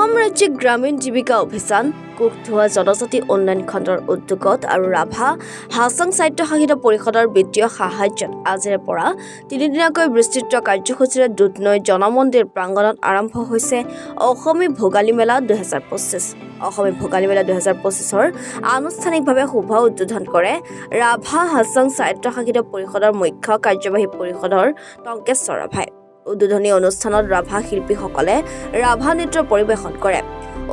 অসম ৰাজ্যিক গ্ৰামীণ জীৱিকা অভিযান কুকধোৱা জনজাতি উন্নয়ন খণ্ডৰ উদ্যোগত আৰু ৰাভা হাছং স্বায়ত্তশাসিত পৰিষদৰ বিত্তীয় সাহায্যত আজিৰে পৰা তিনিদিনীয়াকৈ বিস্তৃত কাৰ্যসূচীৰে দুধনৈ জনমন্দিৰ প্ৰাংগণত আৰম্ভ হৈছে অসমী ভোগালী মেলা 2025। অসমী ভোগালী মেলা 2025ৰ আনুষ্ঠানিকভাৱে শুভ উদ্বোধন কৰে ৰাভা হাছং স্বায়ত্তশাসিত পৰিষদৰ মুখ্য কাৰ্যবাহী পৰিষদৰ টংকেশ্বৰ ৰাভাই। উদ্বোধনী অনুষ্ঠানত ৰাভা শিল্পীসকলে ৰাভা নৃত্য পৰিৱেশন কৰে।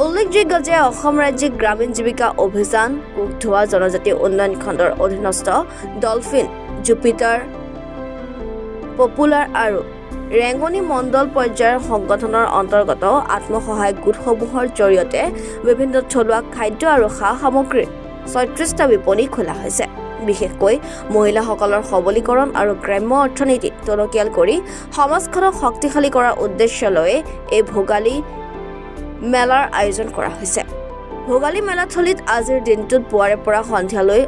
উল্লেখযোগ্য যে অসম ৰাজ্যিক গ্ৰামীণ জীৱিকা অভিযান কুকধোৱা জনজাতি উন্নয়ন খণ্ডৰ অধীনস্থ ডলফিন, জুপিটাৰ, পপুলাৰ আৰু ৰেঙনি মণ্ডল পৰ্যায়ৰ সংগঠনৰ অন্তৰ্গত আত্মসহায়ক গোটসমূহৰ জৰিয়তে বিভিন্ন থলুৱা খাদ্য আৰু সা-সামগ্ৰীৰ ৩৬টা বিপণী খোলা হৈছে। বিশেষকৈ মহিলাসকলৰ সবলীকৰণ আৰু গ্ৰাম্য অৰ্থনীতি টনকিয়াল কৰি সমাজখনক শক্তিশালী কৰাৰ উদ্দেশ্য লৈ এই ভোগালী মেলাৰ আয়োজন কৰা হৈছে। ভোগালী মেলাথলীত আজিৰ দিনটোত পুৱাৰে পৰা সন্ধিয়ালৈ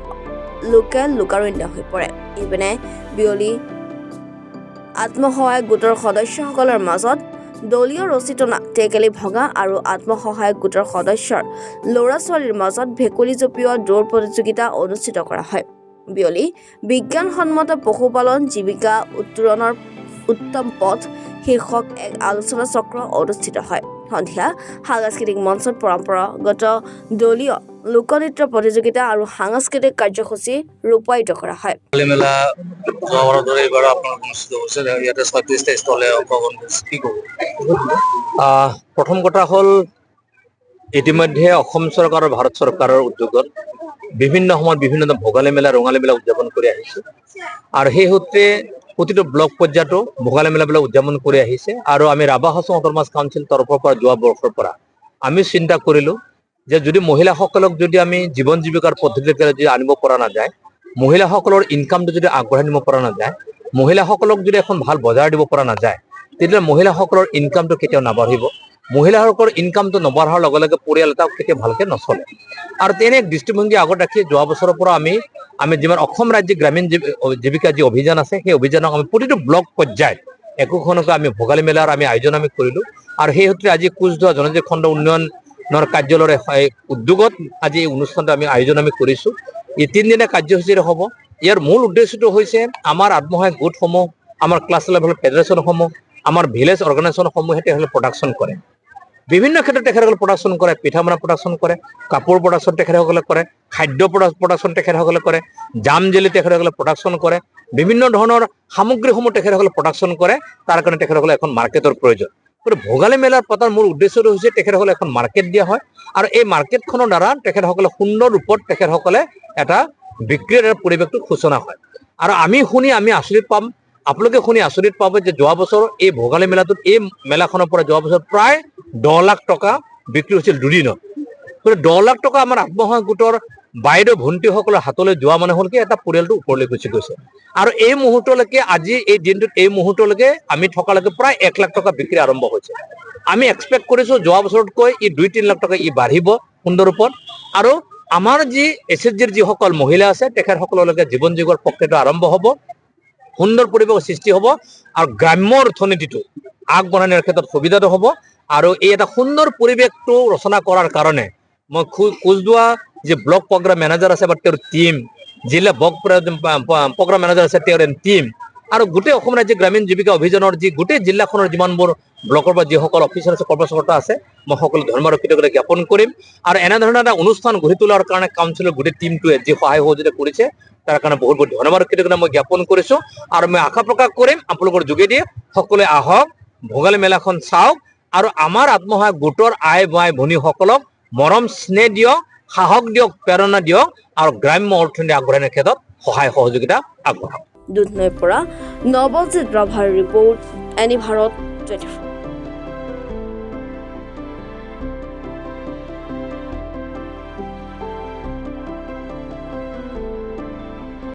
লোকে লোকাৰণ্য হৈ পৰে। ইপিনে বিয়লি আত্মসহায়ক গোটৰ সদস্যসকলৰ মাজত দলীয় ৰছী টনা, টেকেলি ভঙা আৰু আত্মসহায়ক গোটৰ সদস্যৰ ল'ৰা-ছোৱালীৰ মাজত ভেকুলী জপিওৱা দৌৰ প্ৰতিযোগিতা অনুষ্ঠিত কৰা হয়। বিয়লি বিজ্ঞানসন্মত পশুপালন জীৱিকা উত্তৰণৰ উত্তম পথ শীৰ্ষক এক আলোচনা চক্ৰ অনুষ্ঠিত হয়। সন্ধিয়া সাংস্কৃতিক মঞ্চত পৰম্পৰাগত দলীয় লোকনৃত্য প্ৰতিযোগিতা আৰু সাংস্কৃতিক কাৰ্যসূচী ৰূপায়িত কৰা হয়। মেলা যোৱাবাৰৰ দৰে এইবাৰ আপোনাৰ অনুষ্ঠিত হৈছে। ইয়াতে ৩৬টা ষ্টলে অংশগ্ৰহণ কৰিছে। কি ক'ব? প্ৰথম কথা হ'ল ইতিমধ্যে অসম চৰকাৰ আৰু ভাৰত চৰকাৰৰ উদ্যোগত বিভিন্ন সময়ত বিভিন্ন ভোগালী মেলা, ৰঙালী মেলা উদযাপন কৰি আহিছে আৰু সেই সূত্ৰে প্ৰতিটো ব্লক পৰ্যায়তো ভোগালী মেলাবিলাক উদযাপন কৰি আহিছে। আৰু আমি ৰাভা হাছং অট'নমাছ কাউন্সিল তৰফৰ পৰা যোৱা বৰ্ষৰ পৰা আমি চিন্তা কৰিলো যে যদি মহিলাসকলক যদি আমি জীৱন জীৱিকাৰ পদ্ধতিৰে যদি আনিব পৰা নাযায়, মহিলাসকলৰ ইনকামটো যদি আগবঢ়াই নিব পৰা নাযায়, মহিলাসকলক যদি এখন ভাল বজাৰ দিব পৰা নাযায়, তেতিয়া মহিলাসকলৰ ইনকামটো কেতিয়াও নাবাঢ়িব। মহিলাসকলৰ ইনকামটো নবঢ়াৰ লগে লগে পৰিয়াল এটা কেতিয়াও ভালকে নচলে। আৰু তেনে দৃষ্টিভংগী আগত ৰাখি যোৱা বছৰৰ পৰা আমি যিমান অসম ৰাজ্যিক গ্ৰামীণ জীৱিকা যি অভিযান আছে, সেই অভিযানক আমি প্ৰতিটো ব্লক পৰ্যায়ত একোখনকৈ আমি ভোগালী মেলাৰ আয়োজন কৰিলো। আৰু সেই সূত্ৰে আজি কুকধোৱা জনজাতি খণ্ড উন্নয়নৰ কাৰ্যালয়ৰ উদ্যোগত আজি এই অনুষ্ঠানটো আয়োজন কৰিছো। এই 3 দিনীয়া কাৰ্যসূচীৰে হ'ব। ইয়াৰ মূল উদ্দেশ্যটো হৈছে আমাৰ আত্মসহায়ক গোটসমূহ, আমাৰ ক্লাছ লেভেল ফেডাৰেশ্যনসমূহ, আমাৰ ভিলেজ অৰ্গেনাইজেশ্যনসমূহে তেখেতসকলে প্ৰডাকশ্যন কৰে। বিভিন্ন ক্ষেত্ৰত তেখেতসকলে প্ৰডাকশ্যন কৰে। পিঠা পনা প্ৰডাকশ্যন কৰে, কাপোৰ প্ৰডাকশ্যন তেখেতসকলে কৰে, খাদ্য প্ৰডাকশ্যন তেখেতসকলে কৰে, জাম জেলি তেখেতসকলে প্ৰডাকশ্যন কৰে, বিভিন্ন ধৰণৰ সামগ্ৰীসমূহ তেখেতসকলে প্ৰডাকশ্যন কৰে। তাৰ কাৰণে তেখেতসকলে এখন মাৰ্কেটৰ প্ৰয়োজন। কিন্তু ভোগালী মেলাৰ পতাৰ মূল উদ্দেশ্যটো হৈছে তেখেতসকলে এখন মাৰ্কেট দিয়া হয় আৰু এই মাৰ্কেটখনৰ দ্বাৰা তেখেতসকলে সুন্দৰ ৰূপত তেখেতসকলে এটা বিক্ৰীৰ পৰিৱেশটো সূচনা হয়। আৰু আমি আচৰিত পাম, আপোনালোকে শুনি আচৰিত পাব যে যোৱা বছৰ এই ভোগালী মেলাটোত এই মেলাখনৰ পৰা যোৱা বছৰ প্ৰায় 10 লাখ টকা বিক্ৰী হৈছিল দুদিনত। 10 লাখ টকা আমাৰ আত্মসহায়ক গোটৰ বাইদেউ ভণ্টিসকলৰ হাতলৈ যোৱা মানে হ'ল কি এটা পৰিয়ালটো ওপৰলৈ গুচি গৈছে। আৰু এই মুহূৰ্তলৈকে আজি এই দিনটোত এই মুহূৰ্তলৈকে আমি থকালৈকে প্ৰায় 1 লাখ টকা বিক্ৰী আৰম্ভ হৈছে। আমি এক্সপেক্ট কৰিছো যোৱা বছৰতকৈ 2-3 লাখ টকা বাঢ়িব সুন্দৰ ৰূপত। আৰু আমাৰ যি SHGৰ যিসকল মহিলা আছে তেখেতসকললৈকে জীৱন জীৱিকাৰ প্ৰক্ৰিয়াটো আৰম্ভ হ'ব, সুন্দৰ পৰিৱেশৰ সৃষ্টি হ'ব আৰু গ্ৰাম্য অৰ্থনীতিটো আগবঢ়াই নিয়াৰ ক্ষেত্ৰত সুবিধাটো হ'ব। আৰু এই এটা সুন্দৰ পৰিৱেশটো ৰচনা কৰাৰ কাৰণে মই কুকধোৱা যি ব্লক প্ৰগ্ৰাম মেনেজাৰ আছে বা তেওঁৰ টীম, জিলা ব্লক প্ৰগ্ৰাম মেনেজাৰ আছে তেওঁৰ টীম, আৰু গোটেই অসম ৰাজ্যিক গ্ৰামীণ জীৱিকা অভিযানৰ যি গোটেই জিলাখনৰ যিমানবোৰ ব্লকৰ বা যিসকল অফিচাৰ আছে, কৰ্মকৰ্তা আছে, মই সকলো ধন্যবাদ আৰু কৃতজ্ঞতা জ্ঞাপন কৰিম। আৰু এনেধৰণৰ এটা অনুষ্ঠান গঢ়ি তোলাৰ কাৰণে কাউন্সিলৰ গোটেই টীমটোৱে যি সহায় সহযোগিতা কৰিছে তাৰ কাৰণে বহুত বহুত ধন্যবাদ আৰু কৃতজ্ঞতা মই জ্ঞাপন কৰিছো। আৰু মই আশা প্ৰকাশ কৰিম আপোনালোকৰ যোগেদি সকলোৱে আহক, ভোগালী মেলাখন চাওক আৰু আমাৰ আত্মসহায়ক গোটৰ আই ভনীসকলক মৰম স্নেহ দিয়ক, সাহস দিয়ক, প্ৰেৰণা দিয়ক আৰু গ্ৰাম্য অৰ্থনীতি আগবঢ়াই নিয়াৰ ক্ষেত্ৰত সহায় সহযোগিতা আগবঢ়াওক। দুধনৈৰ পৰা নৱজিত ৰাভাৰ ৰিপৰ্ট, এনি ভাৰত 24।